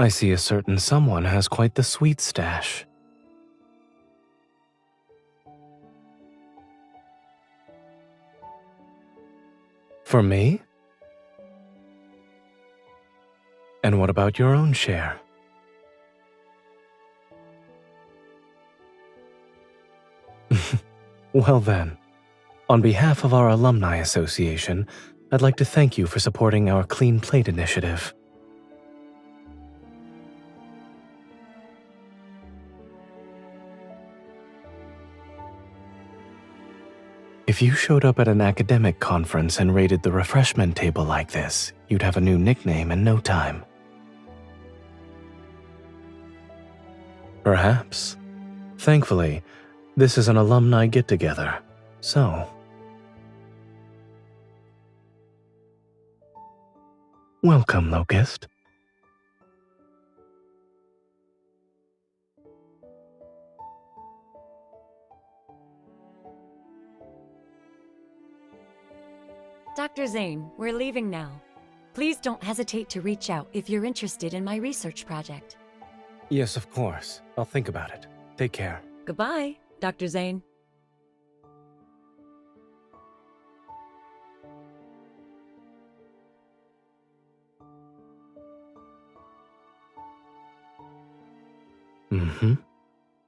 I see a certain someone has quite the sweet stash. For me? And what about your own share? Well then, on behalf of our Alumni Association, I'd like to thank you for supporting our Clean Plate initiative. If you showed up at an academic conference and raided the refreshment table like this, you'd have a new nickname in no time. Perhaps. Thankfully, this is an alumni get-together, so... Welcome, Locust. Dr. Zayne, we're leaving now. Please don't hesitate to reach out if you're interested in my research project. Yes, of course. I'll think about it. Take care. Goodbye, Dr. Zayne.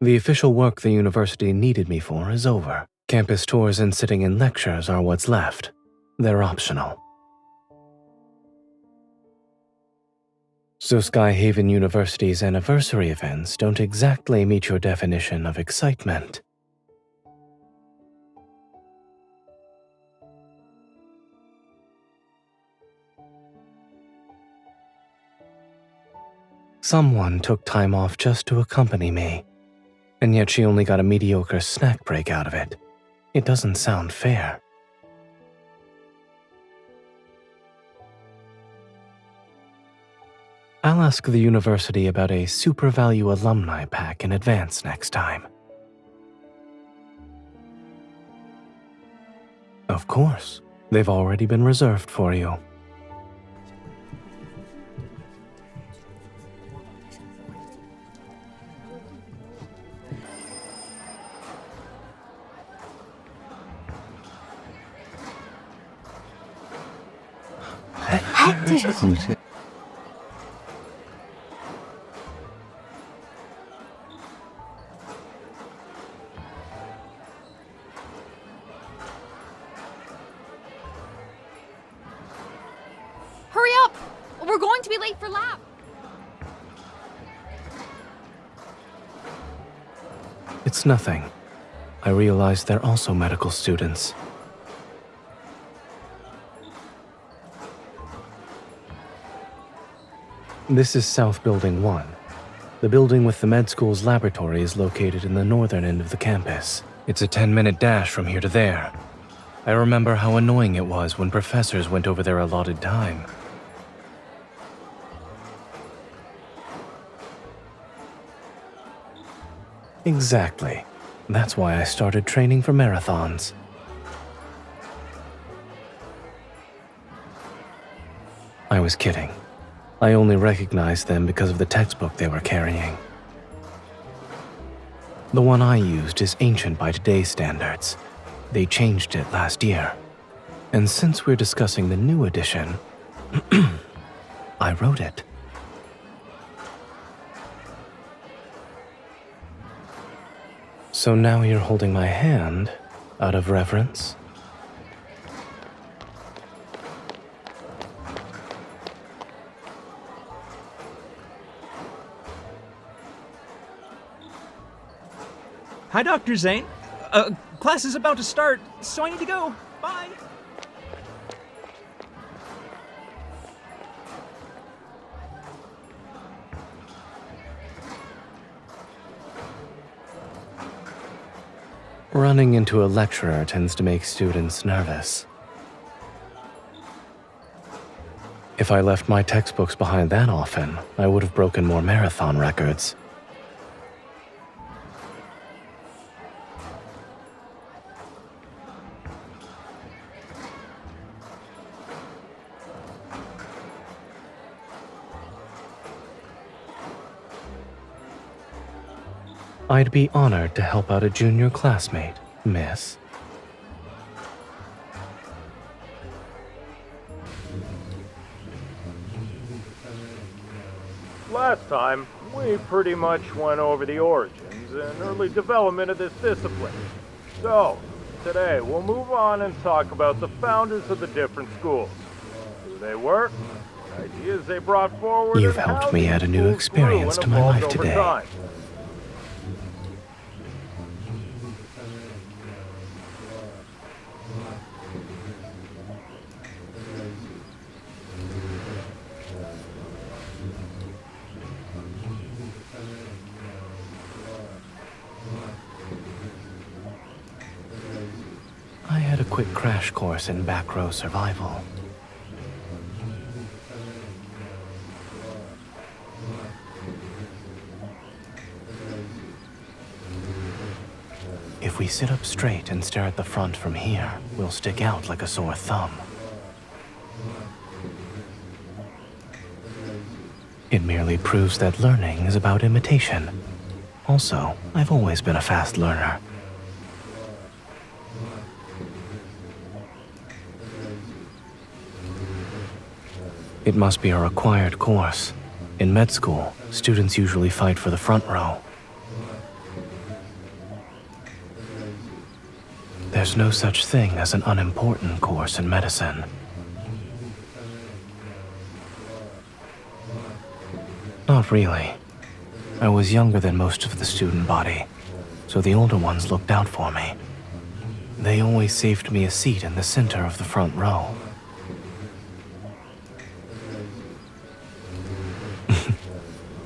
The official work the university needed me for is over. Campus tours and sitting in lectures are what's left. They're optional. So Skyhaven University's anniversary events don't exactly meet your definition of excitement. Someone took time off just to accompany me, and yet she only got a mediocre snack break out of it. It doesn't sound fair. I'll ask the university about a super value alumni pack in advance next time. Of course, they've already been reserved for you. Hurry up! We're going to be late for lab! It's nothing. I realize they're also medical students. This is South Building 1. The building with the med school's laboratory is located in the northern end of the campus. It's a 10-minute dash from here to there. I remember how annoying it was when professors went over their allotted time. Exactly. That's why I started training for marathons. I was kidding. I only recognized them because of the textbook they were carrying. The one I used is ancient by today's standards. They changed it last year. And since we're discussing the new edition, I wrote it. So now you're holding my hand out of reverence? Hi, Dr. Zayne. Class is about to start, so I need to go. Bye. Running into a lecturer tends to make students nervous. If I left my textbooks behind that often, I would have broken more marathon records. I'd be honored to help out a junior classmate, miss. Last time, we pretty much went over the origins and early development of this discipline. So, today we'll move on and talk about the founders of the different schools. Who they were, ideas they brought forward, You've and helped how me these add a new schools experience grew to and my evolved life over today. time. I had a quick crash course in back row survival. If we sit up straight and stare at the front from here, we'll stick out like a sore thumb. It merely proves that learning is about imitation. Also, I've always been a fast learner. It must be a required course. In med school, students usually fight for the front row. There's no such thing as an unimportant course in medicine. Not really. I was younger than most of the student body, so the older ones looked out for me. They always saved me a seat in the center of the front row.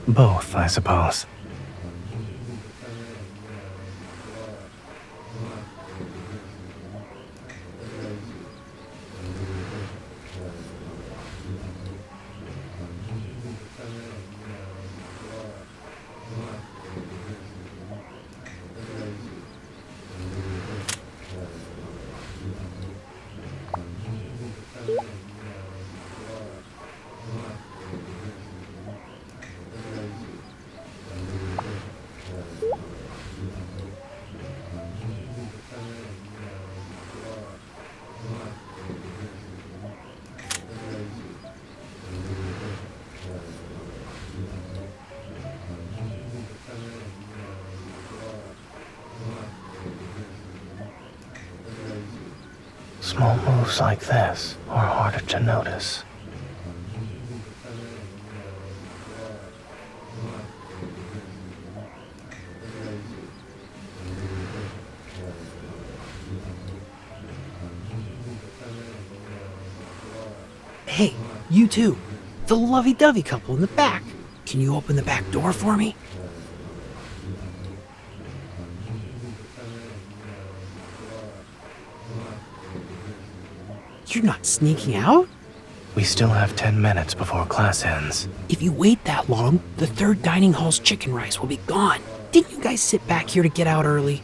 Both, I suppose. Small moves like this are harder to notice. Hey, you two. The lovey-dovey couple in the back. Can you open the back door for me? You're not sneaking out? We still have 10 minutes before class ends. If you wait that long, the third dining hall's chicken rice will be gone. Didn't you guys sit back here to get out early?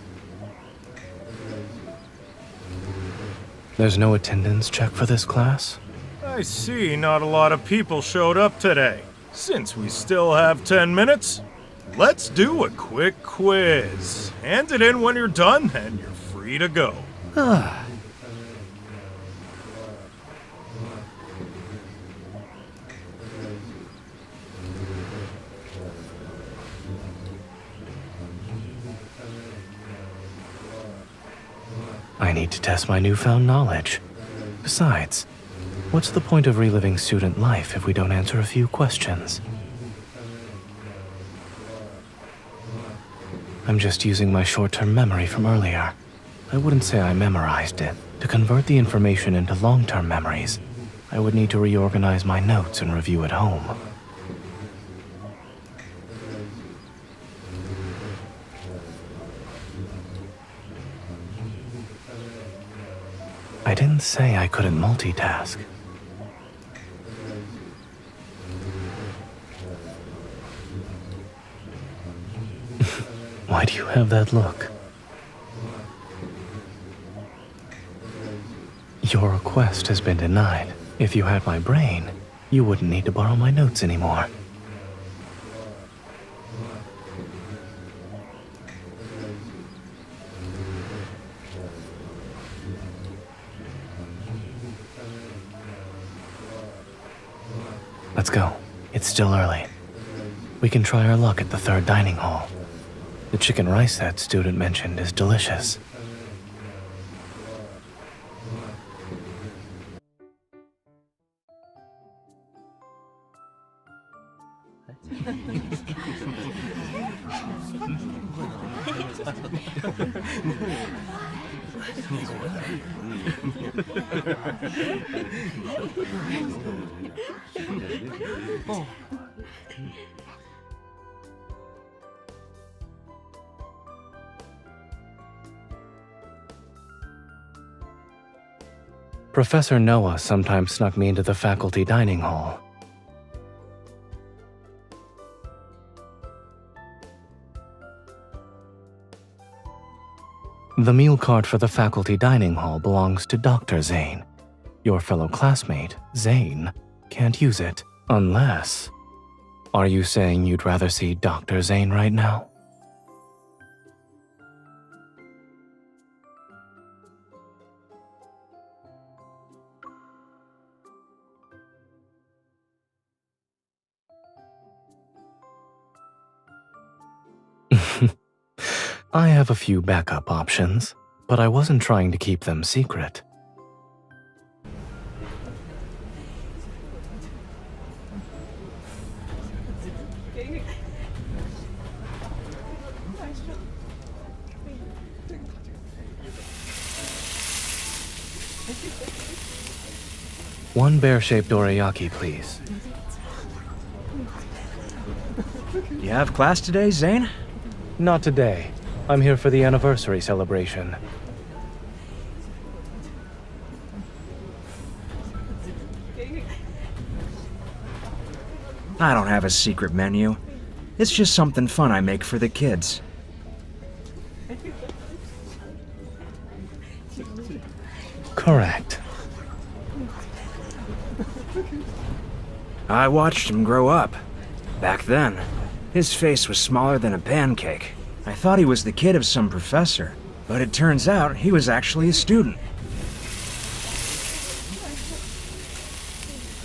There's no attendance check for this class? I see not a lot of people showed up today. Since we still have 10 minutes, let's do a quick quiz. Hand it in when you're done, and you're free to go. I need to test my newfound knowledge. Besides, what's the point of reliving student life if we don't answer a few questions? I'm just using my short-term memory from earlier. I wouldn't say I memorized it. To convert the information into long-term memories, I would need to reorganize my notes and review at home. I didn't say I couldn't multitask. Why do you have that look? Your request has been denied. If you had my brain, you wouldn't need to borrow my notes anymore. Let's go. It's still early. We can try our luck at the third dining hall. The chicken rice that student mentioned is delicious. Professor Noah sometimes snuck me into the faculty dining hall. The meal cart for the faculty dining hall belongs to Dr. Zayne. Your fellow classmate, Zayne, can't use it unless... Are you saying you'd rather see Dr. Zayne right now? I have a few backup options, but I wasn't trying to keep them secret. One bear-shaped dorayaki, please. You have class today, Zayne? Not today. I'm here for the anniversary celebration. I don't have a secret menu. It's just something fun I make for the kids. Correct. I watched him grow up. Back then, his face was smaller than a pancake. I thought he was the kid of some professor, but it turns out he was actually a student.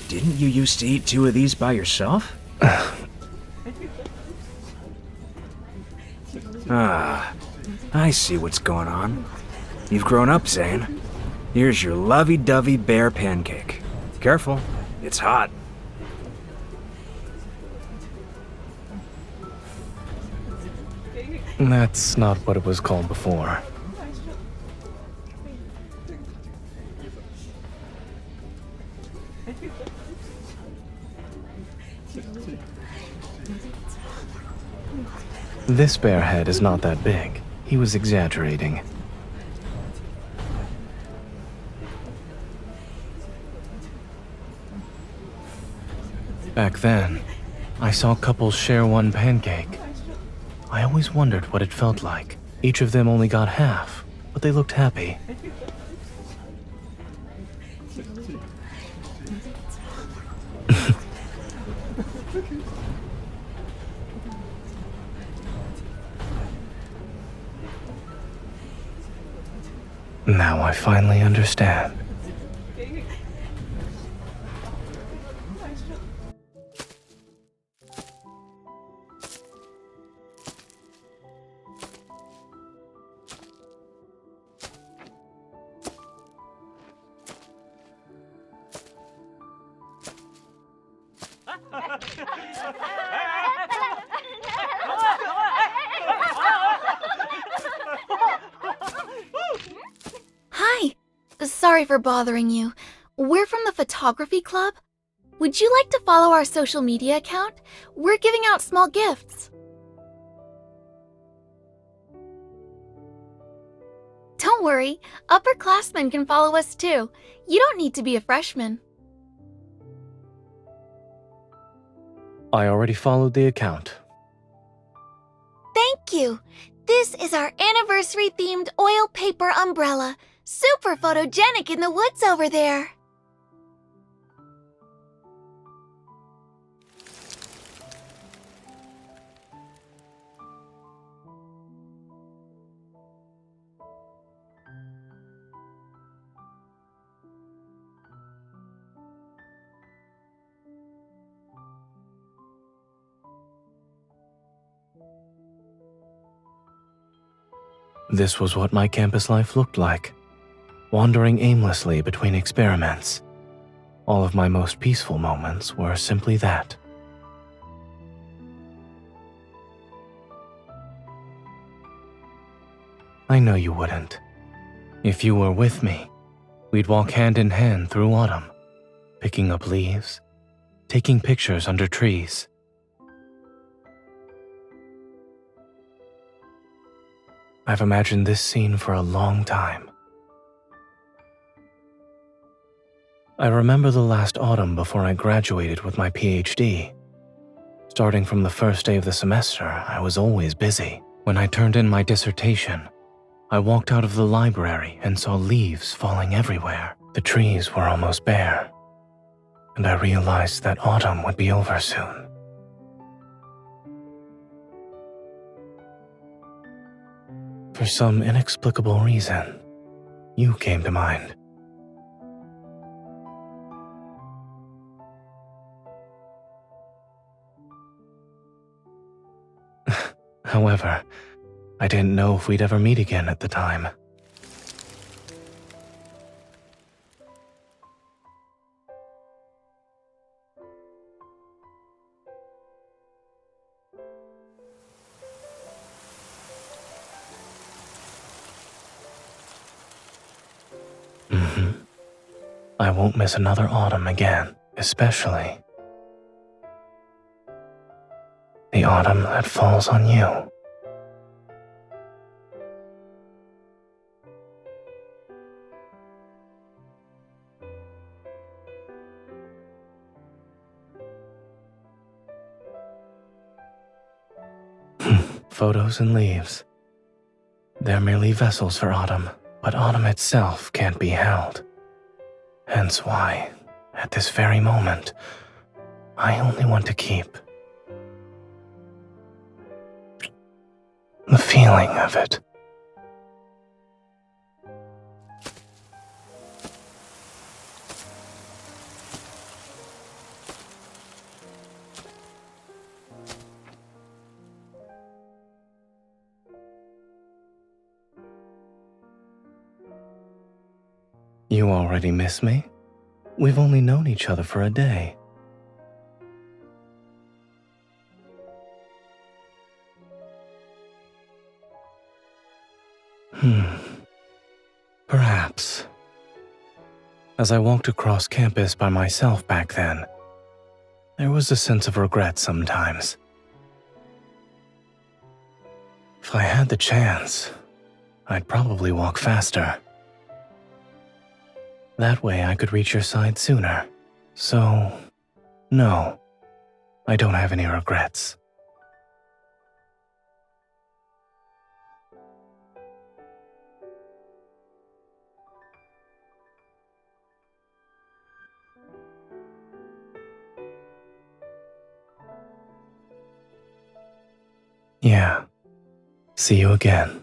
Didn't you used to eat 2 of these by yourself? Ah, I see what's going on. You've grown up, Zayne. Here's your lovey-dovey bear pancake. Careful, it's hot. That's not what it was called before. This bear head is not that big. He was exaggerating. Back then, I saw couples share one pancake. I always wondered what it felt like. Each of them only got half, but they looked happy. Now I finally understand. Hi. Sorry for bothering you. We're from the photography club. Would you like to follow our social media account? We're giving out small gifts. Don't worry, upperclassmen can follow us too. You don't need to be a freshman. I already followed the account. Thank you. This is our anniversary-themed oil paper umbrella. Super photogenic in the woods over there. This was what my campus life looked like, wandering aimlessly between experiments. All of my most peaceful moments were simply that. I know you wouldn't. If you were with me, we'd walk hand in hand through autumn, picking up leaves, taking pictures under trees. I've imagined this scene for a long time. I remember the last autumn before I graduated with my PhD. Starting from the first day of the semester, I was always busy. When I turned in my dissertation, I walked out of the library and saw leaves falling everywhere. The trees were almost bare, and I realized that autumn would be over soon. For some inexplicable reason, you came to mind. However, I didn't know if we'd ever meet again at the time. I won't miss another autumn again, especially the autumn that falls on you. Photos and leaves. They're merely vessels for autumn, but autumn itself can't be held. Hence why, at this very moment, I only want to keep the feeling of it. You already miss me? We've only known each other for a day. Perhaps. As I walked across campus by myself back then, there was a sense of regret sometimes. If I had the chance, I'd probably walk faster. That way I could reach your side sooner. So, no, I don't have any regrets. Yeah, see you again.